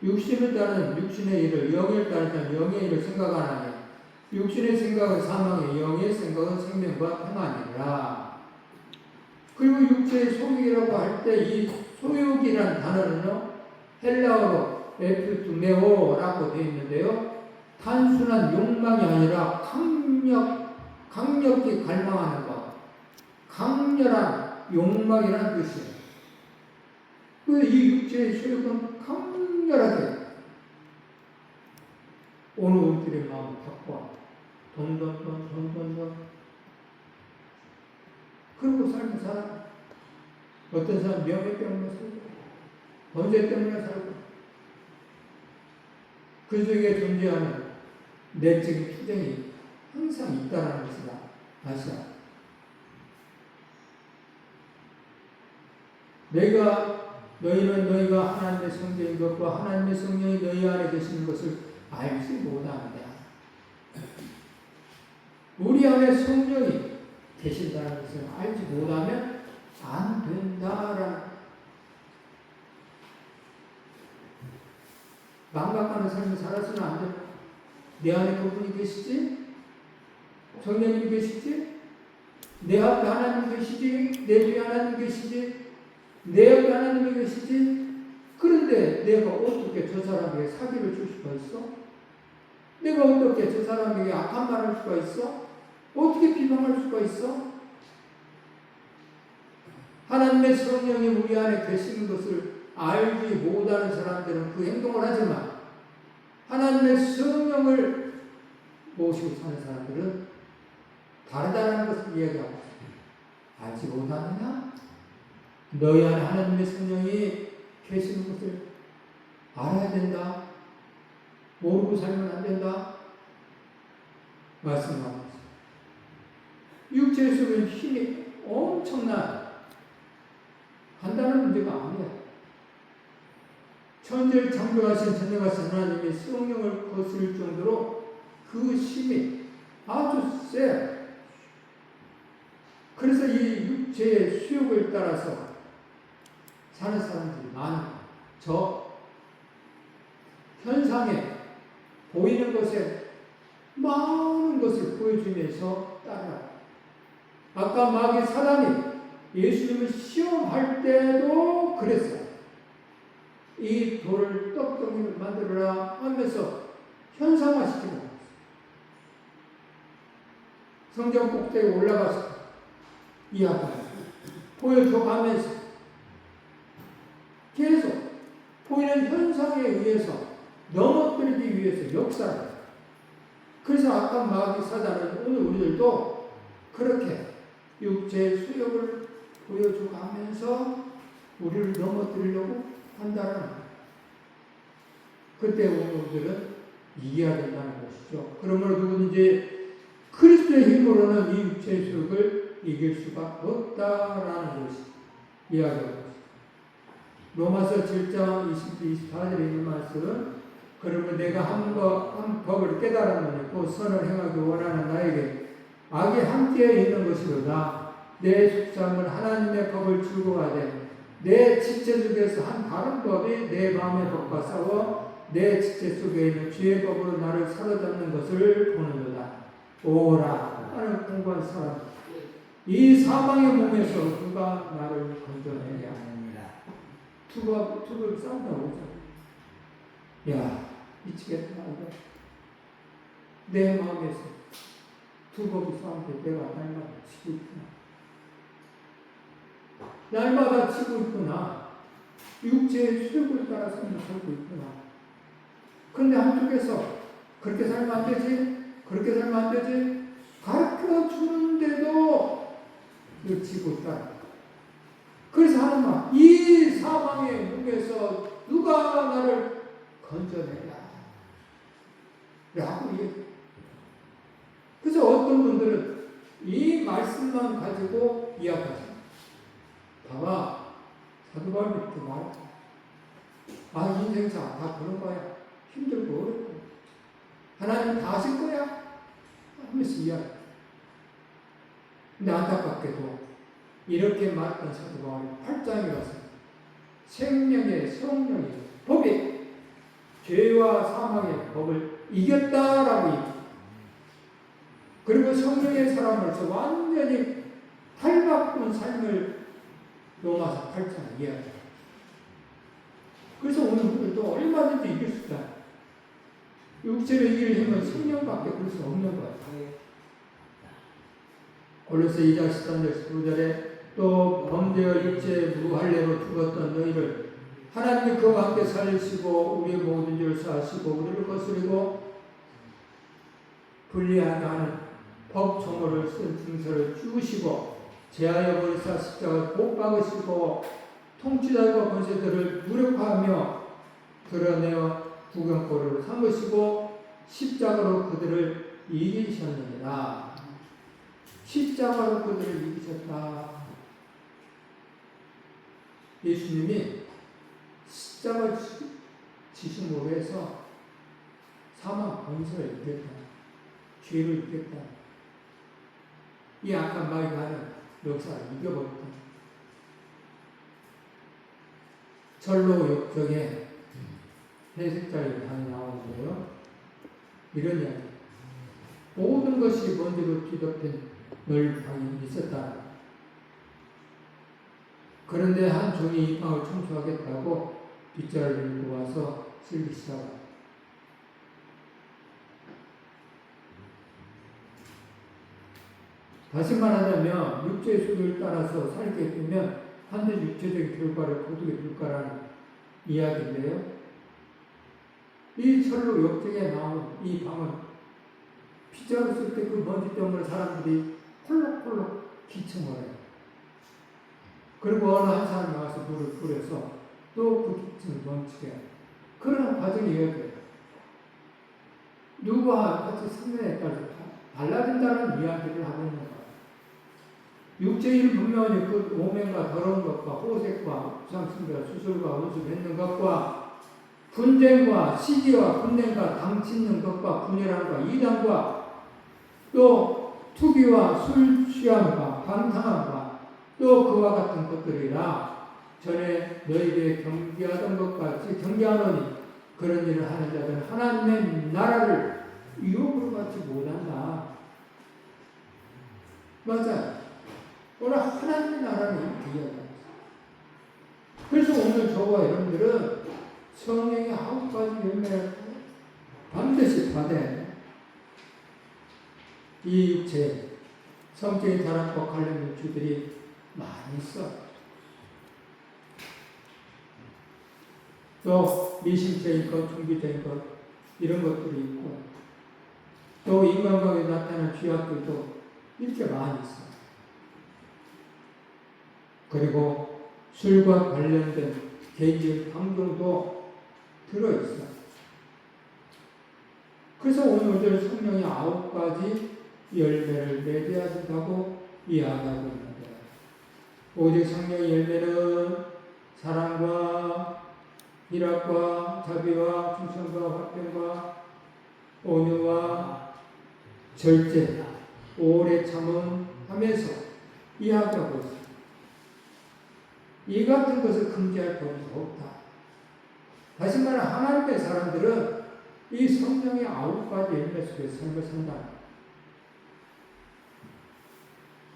S1: 육신을 따르는 육신의 일을, 영을 따르는 영의 일을 생각 안 하니 육신의 생각은 사망에, 영의 생각은 생명과 평안이라. 그리고 육체의 소욕이라고 할 때 이 소욕이라는 단어는요, 헬라어로 에피투메오라고 되어 있는데요, 단순한 욕망이 아니라 강력히 갈망하는 것, 강렬한 욕망이라는 뜻이에요. 그래서 이 육체의 소욕은 강렬하게 어느 분들의 마음을 바꿔 돈 그리고 삶을 살아. 어떤 사람 명예 때문에 살고 번제 때문에 살고 그 속에 존재하는 내적인 투쟁이 항상 있다는 것이다. 너희는 너희가 하나님의 성령인 것과 하나님의 성령이 너희 안에 계시는 것을 알지 못한다. 우리 안에 성령이 계신다는 것을 알지 못하면 안 된다라는 망각하는 삶을 살아서는 안 된다. 내 안에 그분이 계시지? 성령님이 계시지? 내 앞에 하나님 계시지? 내 뒤에 하나님 계시지? 내 옆에 하나님이 계시지? 그런데 내가 어떻게 저 사람에게 사기를 줄 수가 있어? 내가 어떻게 저 사람에게 악한 말을 할 수가 있어? 어떻게 비방할 수가 있어? 하나님의 성령이 우리 안에 계시는 것을 알지 못하는 사람들은 그 행동을 하지만 하나님의 성령을 모시고 사는 사람들은 다르다는 것을 이야기하고 있습니다. 알지 못하느냐? 너희 안에 하나님의 성령이 계시는 것을 알아야 된다. 모르고 살면 안 된다. 말씀하고 있습니다. 육체의 속에 힘이 엄청난 간단한 문제가 아니야. 천지를 창조하신 전능하신 하나님의 성령을 거스를 정도로 그 힘이 아주 세. 그래서 이 육체의 수욕을 따라서 사는 사람들이 많은 저 현상에 보이는 것에 많은 것을 보여주면서 따라. 아까 마귀 사단이 예수님을 시험할 때도 그랬어요. 이 돌을 떡덩이를 만들어라 하면서 현상화시키는 거예요. 성전 꼭대기에 올라가서 이야기를 보여줘가면서 계속 보이는 현상에 의해서 넘어뜨리기 위해서 역사를. 그래서 아까 마귀 사단은 오늘 우리들도 그렇게 육체의 수욕을 보여줘가면서 우리를 넘어뜨리려고 한다는 거예요. 그때 우리들은 이겨야 된다는 것이죠. 그러므로 누구든지 그리스도의 힘으로는 이 육체의 수욕을 이길 수가 없다라는 것이 이야기하고 있습니다. 로마서 7장 24절에 있는 말씀은 그러면 내가 한 법을 깨달았느니 곧 선을 행하기 원하는 나에게 악이 함께 있는 것이로다. 내 속삭임을 하나님의 법을 즐거워하되 내 지체 속에서 한 다른 법이 내 마음의 법과 싸워 내 지체 속에 있는 죄의 법으로 나를 사로잡는 것을 보는도다. 오라 하는 공부한 사람, 이 사망의 몸에서 누가 나를 건져내냐. 투가 싸운다 오죠. 야, 미치겠다. 내 마음에서 투법이 싸운데 내가 날마다 치고 있구나. 날마다 치고 있구나. 육체의 수욕을 따라서 살고 있구나. 그런데 한쪽에서 그렇게 살면 안 되지, 그렇게 살면 안 되지, 가르쳐 주는데도 치고 있다. 그래서 하는 말, 이 사망의 무게에서 누가 나를 건져내냐. 라고 얘기해요. 그래서 어떤 분들은 이 말씀만 가지고 이야기하죠. 봐봐, 사도 바울이 이렇게 말했다. 아, 인생사 다 그런 거야. 힘들고 어렵고. 하나님 다 하실 거야. 하면서 이야기. 근데 안타깝게도 이렇게 말했던 사도 바울이 8장에 와서 생명의 성령의 법이 죄와 사망의 법을 이겼다라고 얘기합니다. 그리고 성령의 사람으로서 완전히 탈바꾼 삶을 로마서 8장에 이야기합니다. 그래서 오늘 우리도 얼마든지 이길 수 있다. 육체를 이길 힘은 성령밖에 그럴 수 없는 거예요. 골로새 2장 13절 15절에 또 범죄와 육체의 무할례로 죽었던 너희를 하나님이 그와 함께 살리시고 우리의 모든 죄를 사하시고 우리를 거스리고 불리하게 하는 법정오를 쓴 증서를 주시고 제하여 버리사 십자가를 못 박으시고 통치자와 권세들을 무력화하며 드러내어 구경거리로 삼으시고 십자가로 그들을 이기셨느니라. 십자가로 그들을 이기셨다. 예수님이 십자가 지심으로 해서 사망 권세를 이겼다. 죄를 이겼다. 이 악한 마귀가 하는 역사를 이겨버렸다. 절로 역정에 회색자리 방이 나오는데요. 이런 이야기. 모든 것이 먼지로 뒤덮인 넓은 방이 있었다. 그런데 한 종이 이 방을 청소하겠다고 빗자루를 들고 와서 쓸기 시작합니다. 다시 말하자면 육체의 수를 따라서 살게 되면 반드시 육체적인 결과를 거두게 될 거라는 이야기인데요. 이 철로 역정에 나온 이 방은 피자를 쓸 때 그 먼지 때문에 사람들이 콜록콜록 기침을 해요. 그리고 어느 한 사람이 와서 물을 뿌려서 또 그 기침을 멈추게 해요. 그런 과정이어야 돼요. 누구와 같이 성령에 따라서 달라진다는 이야기를 하고 있는 거예요. 육체인 분명히 그 오명과 더러운 것과 호색과 부상승과 수술과 운수 맺는 것과 분쟁과 시기와 분쟁과 당치는 것과 분열함과 이단과 또 투기와 술 취함과 방탕함과 또 그와 같은 것들이라 전에 너희에게 경계하던 것 같이 경계하노니 그런 일을 하는 자들은 하나님의 나라를 유혹으로 받지 못한다. 맞아요. 오늘 하나님의 나라는 이렇게 이야기합니다. 그래서 오늘 저와 여러분들은 성령의 9가지 열매를 반드시 받아야 돼요. 이 육체, 성적인 타락과 관련 육주들이 많이 있어. 또 미심적인 것, 종교적인 것 이런 것들이 있고 또 인간관계에 나타나는 죄악들도 이렇게 많이 있어. 그리고 술과 관련된 개인적인 감정도 들어있어. 그래서 오늘 성령의 9가지 열매를 맺어야 된다고 이야기하고 있는데 오직 성령의 열매는 사랑과 희락과 자비와 충성과 화평과 온유와 절제, 오래 참음 하면서 이야기하고 있습니다. 이 같은 것을 금지할 법이 없다. 다시 말해 하나님의 사람들은 이 성령의 9가지 열매 속에 삶을 산다.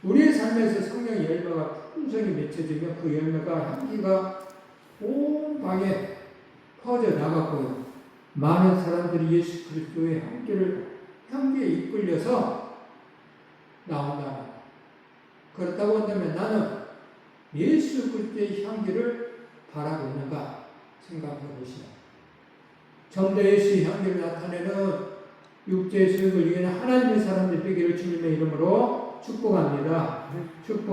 S1: 우리의 삶에서 성령의 열매가 풍성히 맺혀지면 그 열매가 향기가 온 방에 퍼져 나갔고요. 많은 사람들이 예수 그리스도의 향기에 이끌려서 나온다. 그렇다고 한다면 나는 예수 그리스도의 향기를 바라고 있는가 생각해 보시오. 좀 더 예수의 향기를 나타내는 육체의 수익을 위해 하나님의 사람들 되기를 주님의 이름으로 축복합니다. 축복.